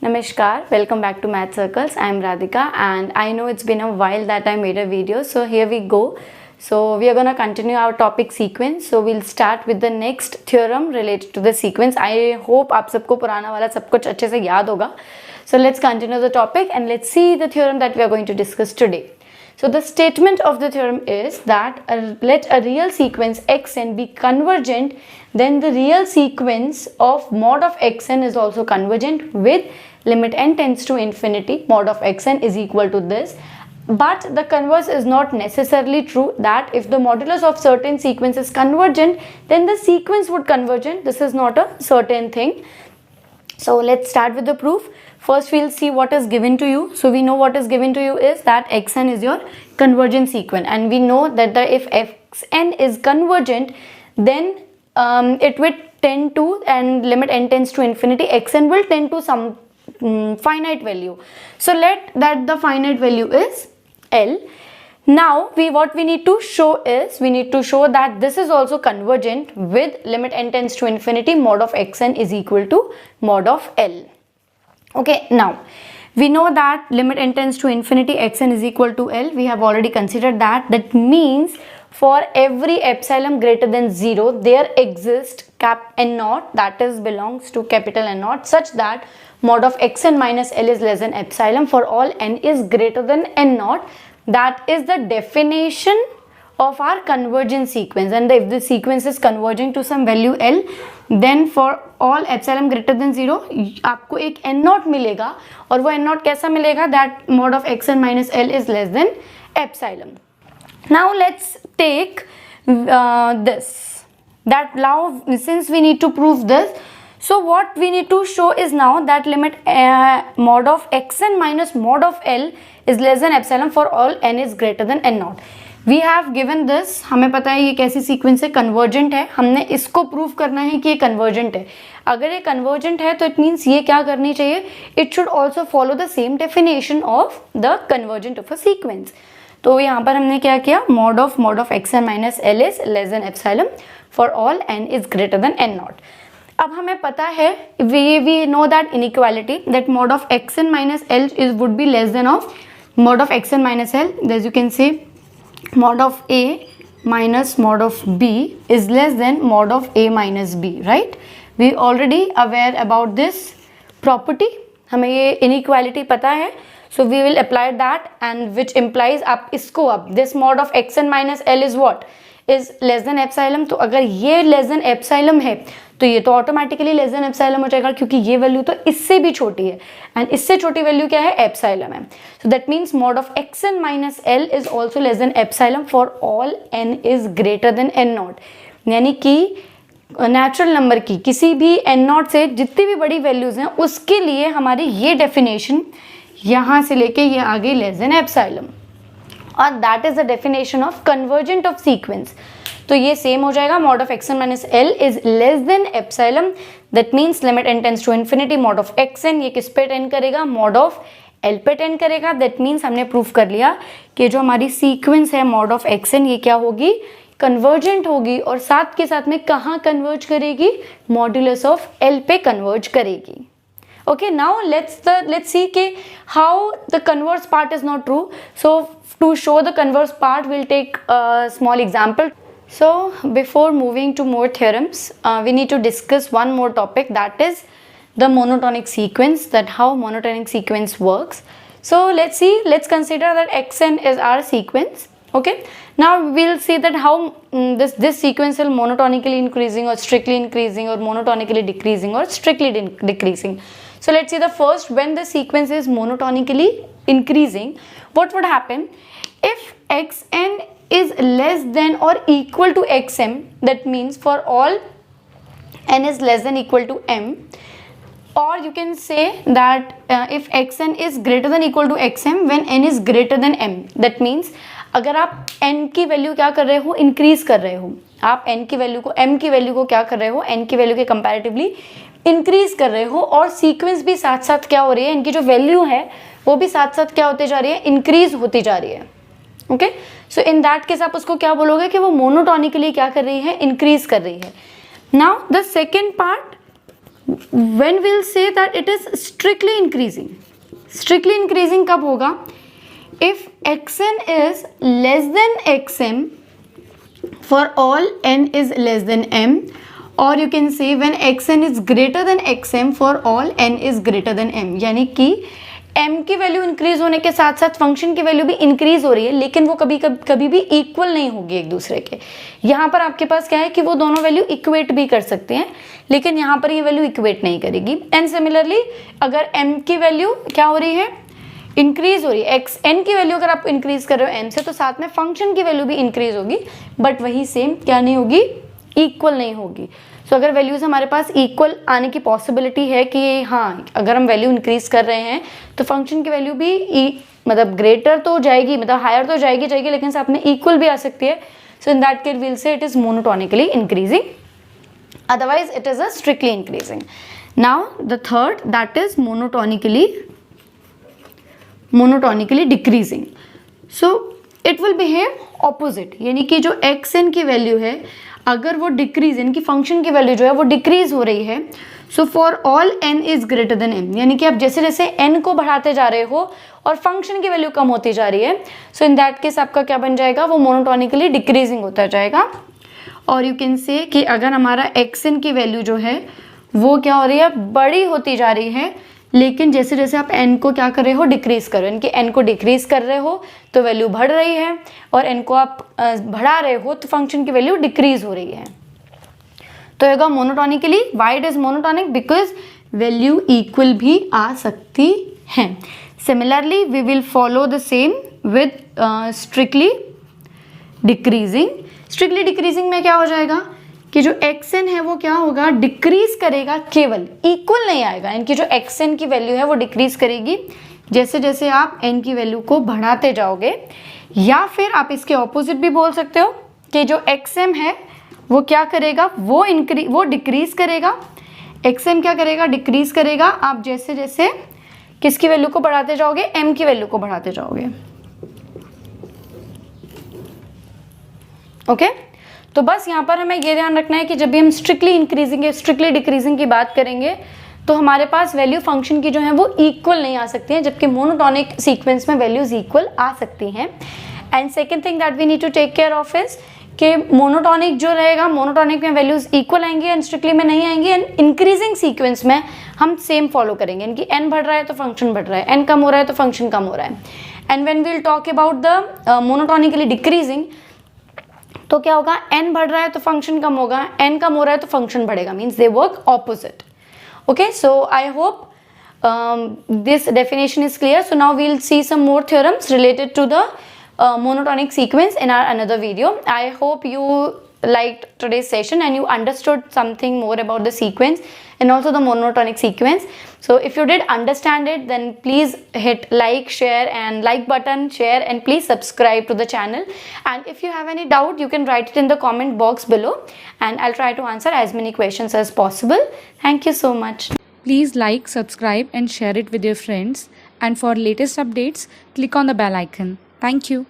Namaskar, welcome back to Math Circles. I am Radhika and I know it's been a while that I made a video, so here we go. So we are going to continue our topic sequence. So we'll start with the next theorem related to the sequence. I hope आप सबको पुराना वाला सब कुछ अच्छे से याद होगा. So let's continue the topic and let's see the theorem that we are going to discuss today. So the statement of the theorem is that let a real sequence xn be convergent, then the real sequence of mod of xn is also convergent with limit n tends to infinity, mod of xn is equal to this. But the converse is not necessarily true, that if the modulus of certain sequence is convergent, then the sequence would convergent. This is not a certain thing. So let's start with the proof. First we'll see what is given to you. So we know what is given to you is that xn is your convergent sequence, and we know that if xn is convergent, then it will tend to, and limit n tends to infinity, xn will tend to some finite value. So let that the finite value is L. Now what we need to show is, we need to show that this is also convergent with limit n tends to infinity, mod of xn is equal to mod of L. Okay, now we know that limit n tends to infinity, xn is equal to L. We have already considered that. That means for every epsilon greater than 0, there exists cap n naught, that is belongs to capital N naught, such that mod of xn minus L is less than epsilon for all n is greater than n naught. That is the definition of our convergent sequence, and if the sequence is converging to some value L, then for all epsilon greater than 0 आपको एक n naught मिलेगा, और वो n naught कैसा मिलेगा, that mod of xn minus L is less than epsilon. Now let's take this, that now since we need to prove this, so what we need to show is now that limit mod of xn minus mod of L is less than epsilon for all n is greater than n naught. We have given this, हमें पता है ये कैसी sequence है, convergent है. हमने इसको prove करना है कि ये कन्वर्जेंट है. अगर ये कन्वर्जेंट है तो इट मीन्स ये क्या करनी चाहिए, it should also follow the same definition of the convergent of a sequence. तो यहाँ पर हमने क्या किया, mod of xn minus L is less than epsilon for all n is greater than n naught. अब हमें पता है, we know that inequality, that mod of xn minus L is would be less than of mod of xn minus L. As you can say mod of a minus mod of b is less than mod of a minus b, right? We already aware about this property, हमें ये inequality पता है, so we will apply that, and which implies आप इसको अब this mod of xn minus l is what is less than epsilon. तो अगर ये less than epsilon है तो ये तो ऑटोमेटिकली लेस देन एप्सिलॉन हो जाएगा, क्योंकि ये वैल्यू तो इससे भी छोटी है, एंड इससे छोटी वैल्यू क्या है, एप्सिलॉन है. So that means mod of xn minus L is also less than epsilon for all n is greater than n not. यानी कि नेचुरल नंबर की किसी भी n नॉट से जितनी भी बड़ी वैल्यूज हैं उसके लिए हमारी ये डेफिनेशन यहाँ से लेके ये आगे लेस देन एप्सिलॉन, और that is the definition of convergent of sequence. तो ये सेम हो जाएगा, mod of xn minus l is less than epsilon, that means limit n tends to infinity, mod of xn ये किस पे tend करेगा, mod of l पे tend करेगा. that means हमने प्रूफ कर लिया कि जो हमारी सीक्वेंस है mod of xn ये क्या होगी, कन्वर्जेंट होगी, और साथ के साथ में कहाँ कन्वर्ज करेगी, मॉड्यूलस ऑफ l पे कन्वर्ज करेगी. Okay, now let's see कि how the converse part is not true. So to show the converse part we'll take a small example. So before moving to more theorems, we need to discuss one more topic, that is the monotonic sequence, that how monotonic sequence works. So let's consider that xn is our sequence. Okay, now we'll see that how this sequence will monotonically increasing or strictly increasing, or monotonically decreasing or strictly decreasing. So let's see the first, when the sequence is monotonically increasing, what would happen if xn is less than or equal to xm, that means for all n is less than equal to m, or you can say that if xn is greater than equal to xm when n is greater than m. that means अगर आप n की value क्या कर रहे हो, increase कर रहे हो, आप n की वैल्यू को, m की वैल्यू को क्या कर रहे हो, n की वैल्यू के कंपैरेटिवली इंक्रीज कर रहे हो, और सीक्वेंस भी साथ साथ क्या हो रही है, इनकी जो वैल्यू है वो भी साथ साथ क्या होती जा रही है, इंक्रीज होती जा रही है. Okay, so in that case आप उसको क्या बोलोगे कि वो मोनोटोनिकली क्या कर रही है, इंक्रीज कर रही है. Now the second part, when we'll say that it is strictly increasing. Strictly increasing कब होगा? If xn is less than xm for all n is less than m, or you can say when xn is greater than xm for all n is greater than m. यानी कि m की value increase होने के साथ साथ function की value भी increase हो रही है, लेकिन वो कभी भी इक्वल नहीं होगी एक दूसरे के. यहाँ पर आपके पास क्या है कि वो दोनों वैल्यू इक्वेट भी कर सकते हैं, लेकिन यहाँ पर ये वैल्यू इक्वेट नहीं करेगी. एंड सिमिलरली अगर m की वैल्यू क्या हो रही है, इंक्रीज हो रही है, एक्स एन की वैल्यू अगर आप इंक्रीज कर रहे हो m से, तो साथ में फंक्शन की वैल्यू भी इंक्रीज होगी, बट वही सेम क्या नहीं होगी, इक्वल नहीं होगी. सो अगर वैल्यूज हमारे पास इक्वल आने की पॉसिबिलिटी है कि हाँ अगर हम वैल्यू इंक्रीज कर रहे हैं तो फंक्शन की वैल्यू भी मतलब ग्रेटर तो जाएगी, मतलब हायर तो जाएगी, लेकिन साथ में इक्वल भी आ सकती है. So in that case will say it is monotonically increasing, otherwise it is a strictly increasing. Now the third, that is monotonically decreasing. So it will behave opposite, यानी कि जो एक्स एन की value है अगर वो decrease, यानी कि function की वैल्यू जो है वो डिक्रीज हो रही है, so for all N is greater than M, यानी कि आप जैसे जैसे एन को बढ़ाते जा रहे हो और फंक्शन की वैल्यू कम होती जा रही है, सो इन दैट केस आपका क्या बन जाएगा, वो मोनोटोनिकली डिक्रीजिंग होता जाएगा. और यू कैन से कि अगर हमारा एक्स एन की वैल्यू जो है वो क्या हो रही है, बड़ी होती जा रही है, लेकिन जैसे जैसे आप n को क्या कर रहे हो, डिक्रीज कर रहे हो, यानी कि n को डिक्रीज कर रहे हो तो वैल्यू बढ़ रही है, और n को आप बढ़ा रहे हो तो फंक्शन की वैल्यू डिक्रीज हो रही है. तो होगा monotonically. Why it is monotonic? Because value equal भी आ सकती है. Similarly we will follow the same with strictly decreasing. Strictly decreasing में क्या हो जाएगा कि जो xn है वो क्या होगा, डिक्रीज करेगा, केवल इक्वल नहीं आएगा. इनकी जो xn की वैल्यू है वो डिक्रीज करेगी जैसे जैसे आप n की वैल्यू को बढ़ाते जाओगे. या फिर आप इसके ऑपोजिट भी बोल सकते हो कि जो xm है वो क्या करेगा, वो डिक्रीज करेगा. xm क्या करेगा, डिक्रीज करेगा. आप जैसे जैसे किसकी वैल्यू को बढ़ाते जाओगे, m की वैल्यू को बढ़ाते जाओगे. ओके तो बस यहाँ पर हमें ये ध्यान रखना है कि जब भी हम स्ट्रिक्टली इंक्रीजिंग या स्ट्रिक्टली डिक्रीजिंग की बात करेंगे तो हमारे पास वैल्यू फंक्शन की जो है वो इक्वल नहीं आ सकती हैं, जबकि मोनोटोनिक सीक्वेंस में वैल्यूज इक्वल आ सकती हैं. And second thing that we need to take care of is कि मोनोटोनिक जो रहेगा, मोनोटोनिक में वैल्यूज इक्वल आएंगी एंड स्ट्रिक्टली में नहीं आएंगी. एंड इंक्रीजिंग सीक्वेंस में हम सेम फॉलो करेंगे, यानी कि n बढ़ रहा है तो फंक्शन बढ़ रहा है, n कम हो रहा है तो फंक्शन कम हो रहा है. And when we will talk about the monotonically decreasing, तो क्या होगा, n बढ़ रहा है तो फंक्शन कम होगा, n कम हो रहा है तो फंक्शन बढ़ेगा, means they work opposite. Okay so I hope this definition is clear. So now we'll see some more theorems related to the monotonic sequence in our another video. I hope you liked today's session and you understood something more about the sequence and also the monotonic sequence. So if you did understand it, then please hit like, share and like button, share, and please subscribe to the channel. And if you have any doubt, you can write it in the comment box below and I'll try to answer as many questions as possible. Thank you so much. Please like, subscribe and share it with your friends. And for latest updates, click on the bell icon. Thank you.